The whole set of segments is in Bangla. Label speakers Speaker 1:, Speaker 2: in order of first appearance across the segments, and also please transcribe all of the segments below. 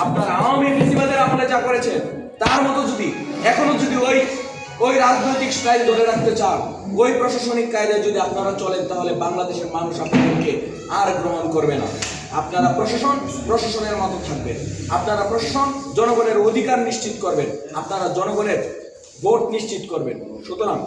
Speaker 1: আপনারা আওয়ামী ফেসিবাদের আমলে যা করেছেন তার মতো যদি এখনো যদি ওই রাজনৈতিক স্টাইল ধরে রাখতে চান, ওই প্রশাসনিক কায়দায় যদি আপনারা চলেন, তাহলে বাংলাদেশের মানুষ আপনাদেরকে আর গ্রহণ করবে না। আপনারা প্রশাসনের মতো থাকবেন, আপনারা প্রশাসন জনগণের অধিকার নিশ্চিত করবেন, আপনারা জনগণের ভোট নিশ্চিত করবেন। সুতরাং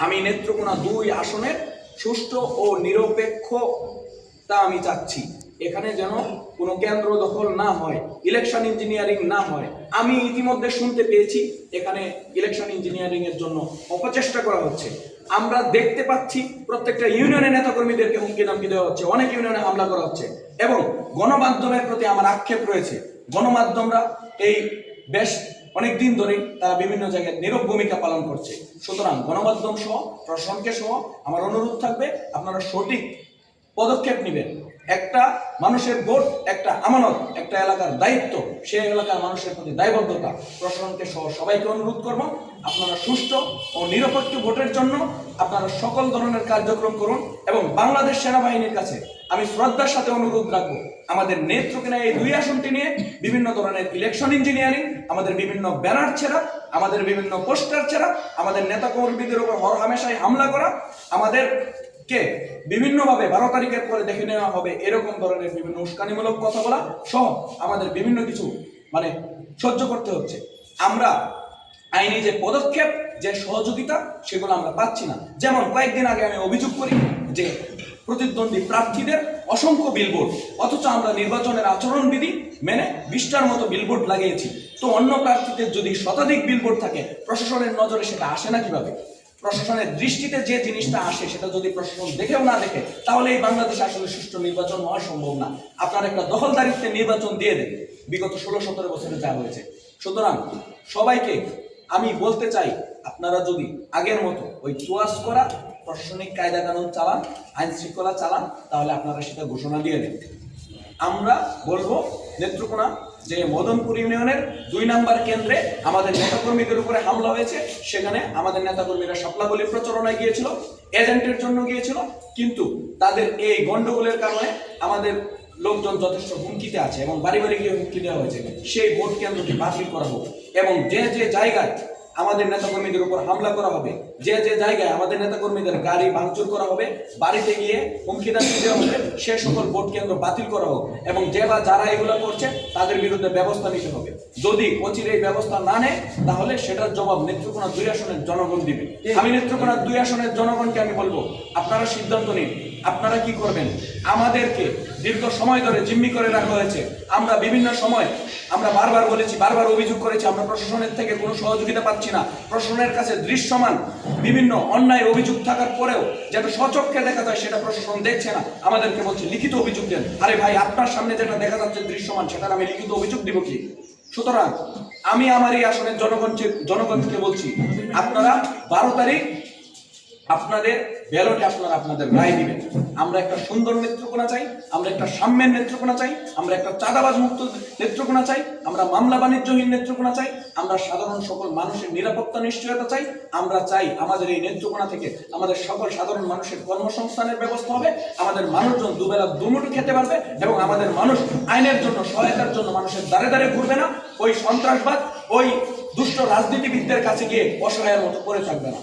Speaker 1: আমি নেত্রকোনা 2 আসনের সুষ্ঠু ও নিরপেক্ষতা আমি চাচ্ছি। এখানে যেন কোনো কেন্দ্র দখল না হয়, ইলেকশন ইঞ্জিনিয়ারিং না হয়। আমি ইতিমধ্যে শুনতে পেয়েছি এখানে ইলেকশন ইঞ্জিনিয়ারিং এর জন্য অপচেষ্টা করা হচ্ছে। আমরা দেখতে পাচ্ছি প্রত্যেকটা ইউনিয়নের নেতাকর্মীদেরকে হুমকি ধামকি দেওয়া হচ্ছে, অনেক ইউনিয়নে হামলা করা হচ্ছে। এবং গণমাধ্যমের প্রতি আমার আক্ষেপ রয়েছে, গণমাধ্যমরা এই বেশ অনেক দিন ধরে তারা বিভিন্ন জায়গায় নীরব ভূমিকা পালন করছে। সুতরাং গণমাধ্যম সহ প্রশাসনকে সহ আমার অনুরোধ থাকবে, আপনারা সঠিক পদক্ষেপ নেবেন। একটা মানুষের ভোট একটা আমানত, একটা এলাকার দায়িত্ব, সেই এলাকার মানুষের প্রতি দায়বদ্ধতা। প্রশাসনকে সহ সবাইকে অনুরোধ করব, আপনারা সুষ্ঠু ও নিরপেক্ষ ভোটের জন্য আপনারা সকল ধরনের কার্যক্রম করুন। এবং বাংলাদেশ সেনাবাহিনীর কাছে আমি শ্রদ্ধার সাথে অনুরোধ রাখবো, আমাদের নেত্রকোনা এই 2 আসনটি নিয়ে বিভিন্ন ধরনের ইলেকশন ইঞ্জিনিয়ারিং, আমাদের বিভিন্ন ব্যানার ছেড়া, আমাদের বিভিন্ন পোস্টার ছেড়া, আমাদের নেতা কর্মীদের উপর হরহামেশাই হামলা করা, আমাদেরকে বিভিন্নভাবে 12 তারিখের পরে দেখে নেওয়া হবে, এরকম ধরনের বিভিন্ন উস্কানিমূলক কথা বলা সহ আমাদের বিভিন্ন কিছু সহ্য করতে হচ্ছে। আমরা আইনি যে পদক্ষেপ, যে সহযোগিতা, সেগুলো আমরা পাচ্ছি না। যেমন কয়েকদিন আগে আমি অভিযোগ করি যে প্রতিদ্বন্দ্বী প্রার্থীদের অসংখ্য বিলবোর্ড, অথচ আমরা নির্বাচনের আচরণবিধি মেনে 20টার মতো বিলবোর্ড লাগিয়েছি। তো অন্য প্রার্থীদের যদি শতাধিক বিলবোর্ড থাকে, প্রশাসনের নজরে সেটা আসে না কিভাবে? প্রশাসনের দৃষ্টিতে যে জিনিসটা আসে সেটা যদি প্রশাসন দেখেও না দেখে, তাহলে এই বাংলাদেশে আসলে সুষ্ঠু নির্বাচন হওয়া সম্ভব না। আপনারা একটা দখলদারিত্বে নির্বাচন দিয়ে দেন, বিগত 16-17 বছরে যা হয়েছে। সুতরাং সবাইকে আমি বলতে চাই, আপনারা যদি আগের মতো ওই চুয়াস করা প্রশাসনিক কায়দা কানুন চালান, আইন শৃঙ্খলা চালান, তাহলে আপনারা সেটা ঘোষণা দিয়ে দেন। আমরা বলবো, নেত্রকোনা যে মদনপুর ইউনিয়নের 2 নম্বর কেন্দ্রে আমাদের নেতাকর্মীদের উপরে হামলা হয়েছে, সেখানে আমাদের নেতাকর্মীরা শাপলাবলী প্রচারণায় গিয়েছিল, এজেন্টের জন্য গিয়েছিল, কিন্তু তাদের এই গন্ডগোলের কারণে আমাদের লোকজন যথেষ্ট হুমকিতে আছে এবং বাড়ি বাড়ি গিয়ে হুমকি দেওয়া হয়েছে সেই ভোট কেন্দ্রটি বাতিল করা হোক। এবং যে যে জায়গায় আমাদের নেতাকর্মীদের উপর হামলা করা হবে, যে যে জায়গায় আমাদের নেতাকর্মীদের গাড়ি ভাঙচুর করা হবে, বাড়িতে গিয়ে হুমকি ধামকি দেওয়া হবে, সে সকল ভোট কেন্দ্র বাতিল করা হোক। এবং যে বা যারা এগুলো করছে তাদের বিরুদ্ধে ব্যবস্থা নিতে হবে। যদি অচিরে এই ব্যবস্থা না নেয়, তাহলে সেটার জবাব নেত্রকোনা 2 আসনের জনগণ দিবে। আমি নেত্রকোনা 2 আসনের জনগণকে আমি বলবো, আপনারা সিদ্ধান্ত নিন, আপনারা কি করবেন। আমাদেরকে দীর্ঘ সময় ধরে জিম্মি করে রাখা হয়েছে। আমরা বিভিন্ন সময় আমরা বারবার বলেছি, বারবার অভিযোগ করেছি, আমরা প্রশাসনের থেকে কোনো সহযোগিতা পাচ্ছি না। প্রশাসনের কাছে দৃশ্যমান বিভিন্ন অন্যায় অভিযোগ থাকার পরেও যেটা স্বচক্ষে দেখা যায় সেটা প্রশাসন দেখছে না। আমাদেরকে বলছে লিখিত অভিযোগ দেন। আরে ভাই, আপনার সামনে যেটা দেখা যাচ্ছে দৃশ্যমান, সেটার আমি লিখিত অভিযোগ দিব কি? সুতরাং আমি আমার এই আসনের জনগণকে বলছি, আপনারা 12 তারিখ আপনাদের ব্যালটে আপনারা আপনাদের রায় দিবেন। আমরা একটা সুন্দর নেত্রকোনা চাই, আমরা একটা সাম্যের নেত্রকোনা চাই, আমরা একটা চাঁদাবাজ মুক্ত নেত্রকোনা চাই, আমরা মামলা বাণিজ্যহীন নেত্রকোনা চাই, আমরা সাধারণ সকল মানুষের নিরাপত্তা নিশ্চয়তা চাই। আমরা চাই আমাদের এই নেত্রকোনা থেকে আমাদের সকল সাধারণ মানুষের কর্মসংস্থানের ব্যবস্থা হবে, আমাদের মানুষজন দুবেলা দুমুঠো খেতে পারবে এবং আমাদের মানুষ আইনের জন্য সহায়তার জন্য মানুষের দ্বারে দ্বারে ঘুরবে না, ওই সন্ত্রাসবাদ, ওই দুষ্ট রাজনীতিবিদদের কাছে গিয়ে অসহায়ের মতো পড়ে থাকবে না।